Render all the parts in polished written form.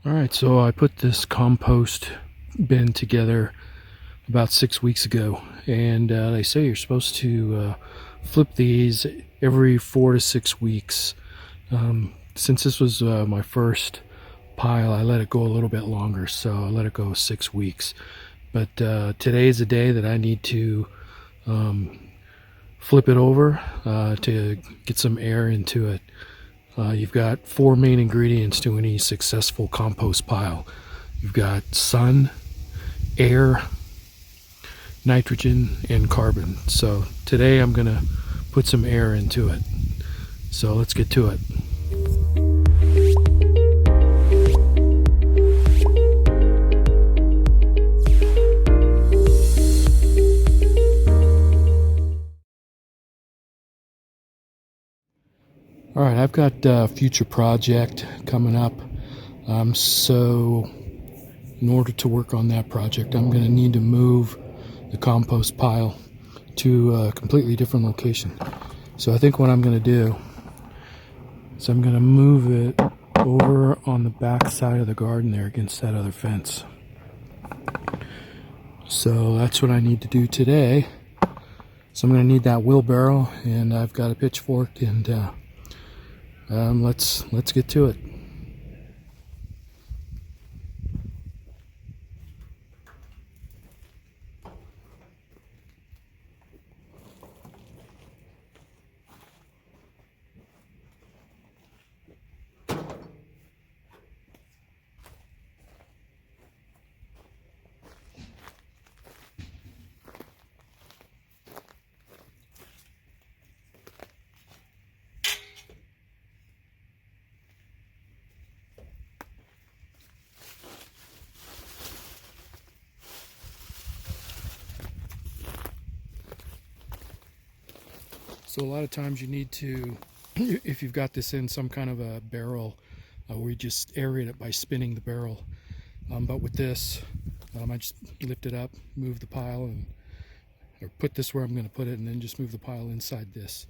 Alright, so I put this compost bin together about 6 weeks ago, and they say you're supposed to flip these every 4 to 6 weeks. Since this was my first pile, I let it go a little bit longer, so I let it go 6 weeks. But today is the day that I need to flip it over to get some air into it. You've got 4 main ingredients to any successful compost pile. You've got sun, air, nitrogen, and carbon. So today I'm going to put some air into it. So let's get to it. All right, I've got a future project coming up. So in order to work on that project, I'm going to need to move the compost pile to a completely different location. So I think what I'm going to do is I'm going to move it over on the back side of the garden there against that other fence. So that's what I need to do today. So I'm going to need that wheelbarrow, and I've got a pitchfork, and let's get to it. So a lot of times you need to, if you've got this in some kind of a barrel, where you just aerate it by spinning the barrel. But with this, I just lift it up, move the pile, or put this where I'm going to put it, and then just move the pile inside this.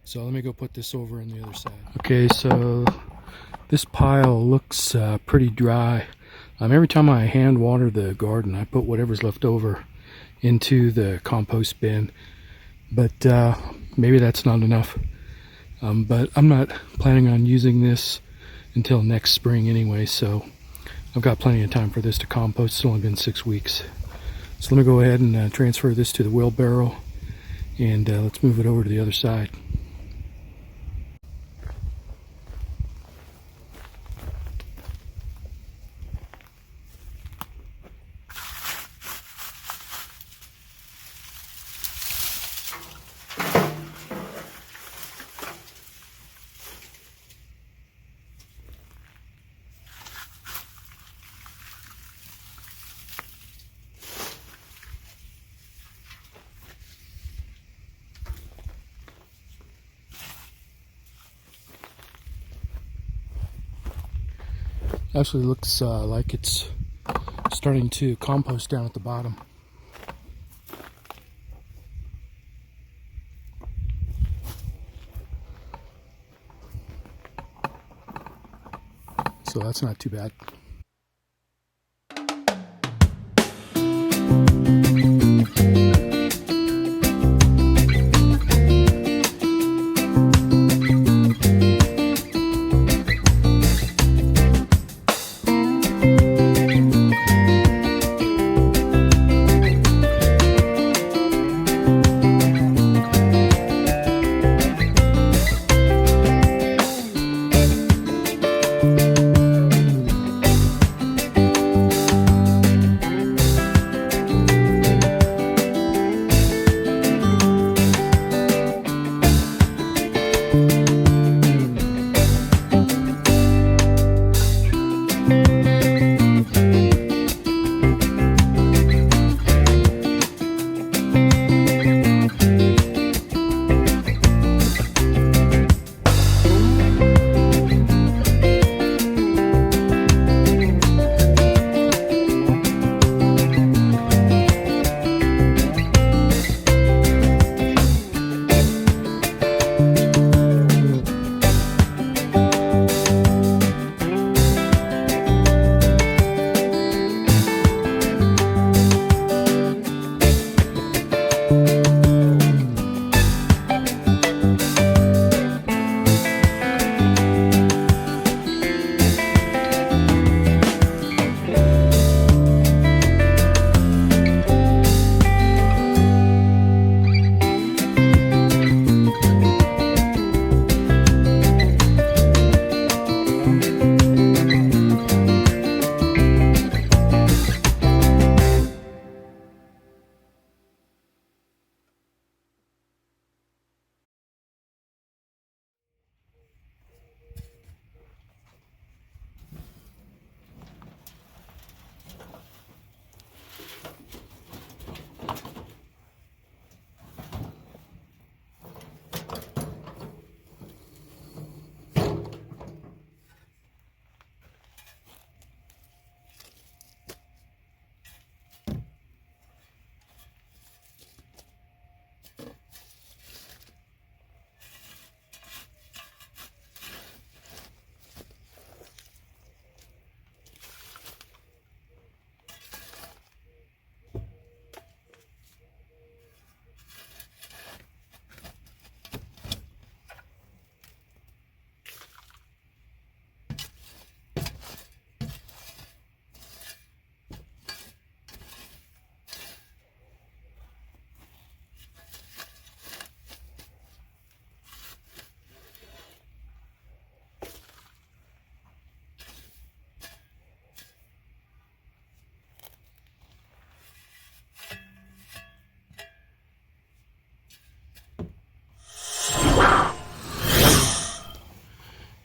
So let me go put this over on the other side. Okay, so this pile looks pretty dry. Every time I hand water the garden, I put whatever's left over into the compost bin. But maybe that's not enough. But I'm not planning on using this until next spring anyway, so I've got plenty of time for this to compost. It's only been 6 weeks. So let me go ahead and transfer this to the wheelbarrow, and let's move it over to the other side. Actually looks like it's starting to compost down at the bottom. So that's not too bad.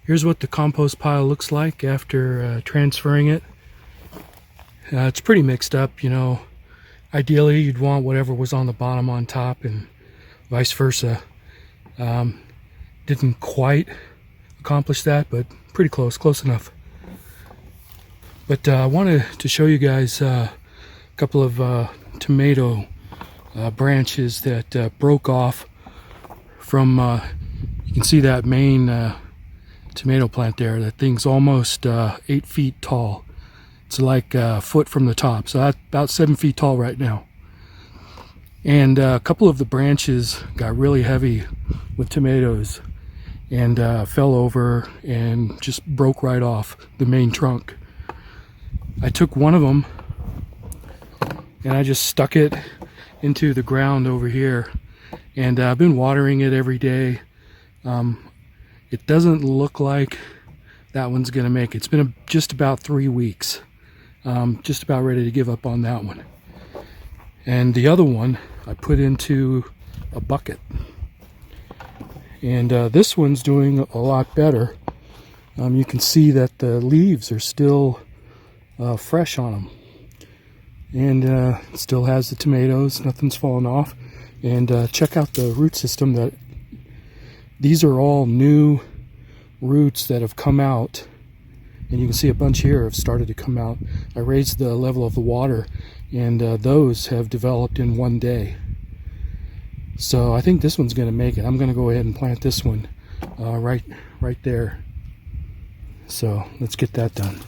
Here's what the compost pile looks like after transferring it. It's pretty mixed up, you know. Ideally, you'd want whatever was on the bottom on top and vice versa. Didn't quite accomplish that, but pretty close enough. But I wanted to show you guys a couple of tomato branches that broke off from, you can see that main tomato plant there. That thing's almost 8 feet tall. It's like a foot from the top, so that's about 7 feet tall right now. And a couple of the branches got really heavy with tomatoes and fell over and just broke right off the main trunk. I took one of them and I just stuck it into the ground over here, and I've been watering it every day. It doesn't look like that one's gonna make it. It's been just about 3 weeks. Just about ready to give up on that one. And the other one I put into a bucket, and this one's doing a lot better. You can see that the leaves are still fresh on them, and it still has the tomatoes, nothing's fallen off. And check out the root system. That these are all new roots that have come out, and you can see a bunch here have started to come out. I raised the level of the water, and those have developed in 1 day. So I think this one's going to make it. I'm going to go ahead and plant this one right there. So let's get that done.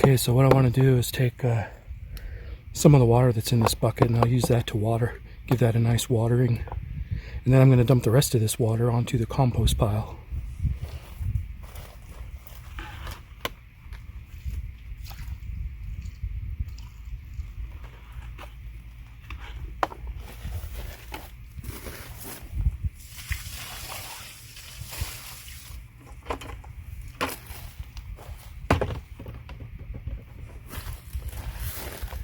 Okay, so what I want to do is take some of the water that's in this bucket, and I'll use that to water, give that a nice watering. And then I'm going to dump the rest of this water onto the compost pile.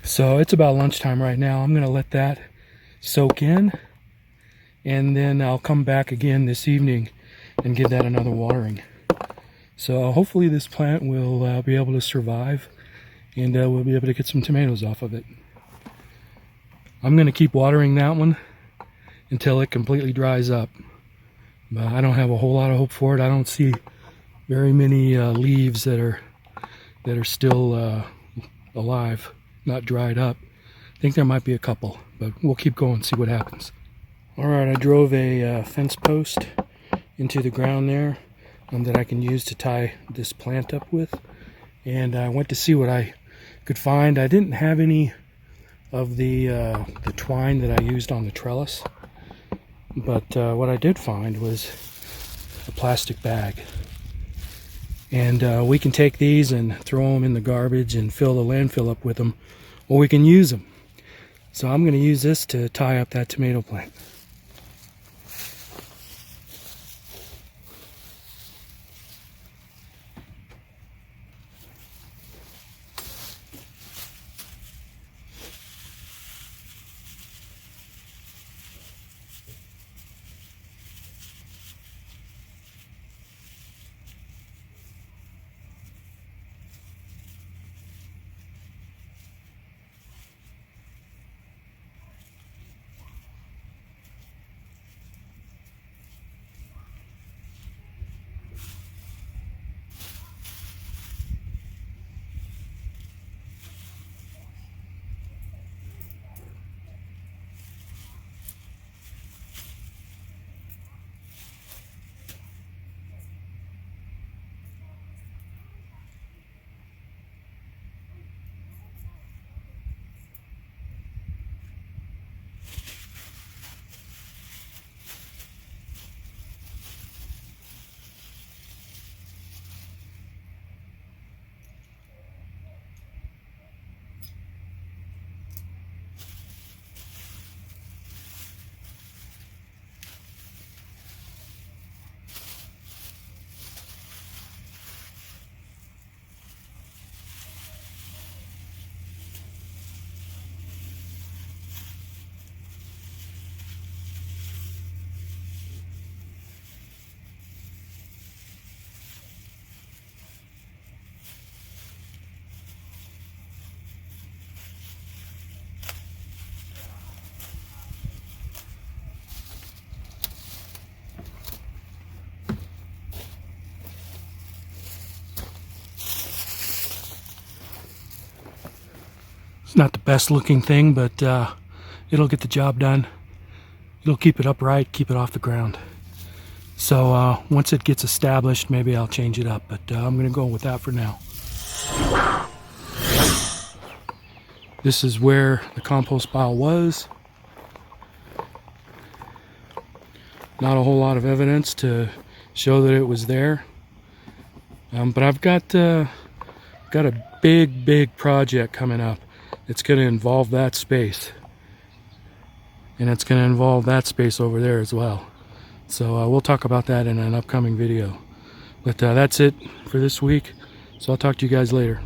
So it's about lunchtime right now. I'm going to let that soak in, and then I'll come back again this evening and give that another watering. So hopefully this plant will be able to survive, and we'll be able to get some tomatoes off of it. I'm going to keep watering that one until it completely dries up. But I don't have a whole lot of hope for it. I don't see very many leaves that are still alive, not dried up. I think there might be a couple, but we'll keep going, see what happens. All right, I drove a fence post into the ground there that I can use to tie this plant up with, and I went to see what I could find. I didn't have any of the twine that I used on the trellis, but what I did find was a plastic bag. And we can take these and throw them in the garbage and fill the landfill up with them, or we can use them. So I'm going to use this to tie up that tomato plant. It's not the best looking thing, but it'll get the job done. It'll keep it upright, keep it off the ground. So once it gets established, maybe I'll change it up, but I'm going to go with that for now. This is where the compost pile was. Not a whole lot of evidence to show that it was there. But I've got a big project coming up. It's going to involve that space. And it's going to involve that space over there as well. So we'll talk about that in an upcoming video. But that's it for this week. So I'll talk to you guys later.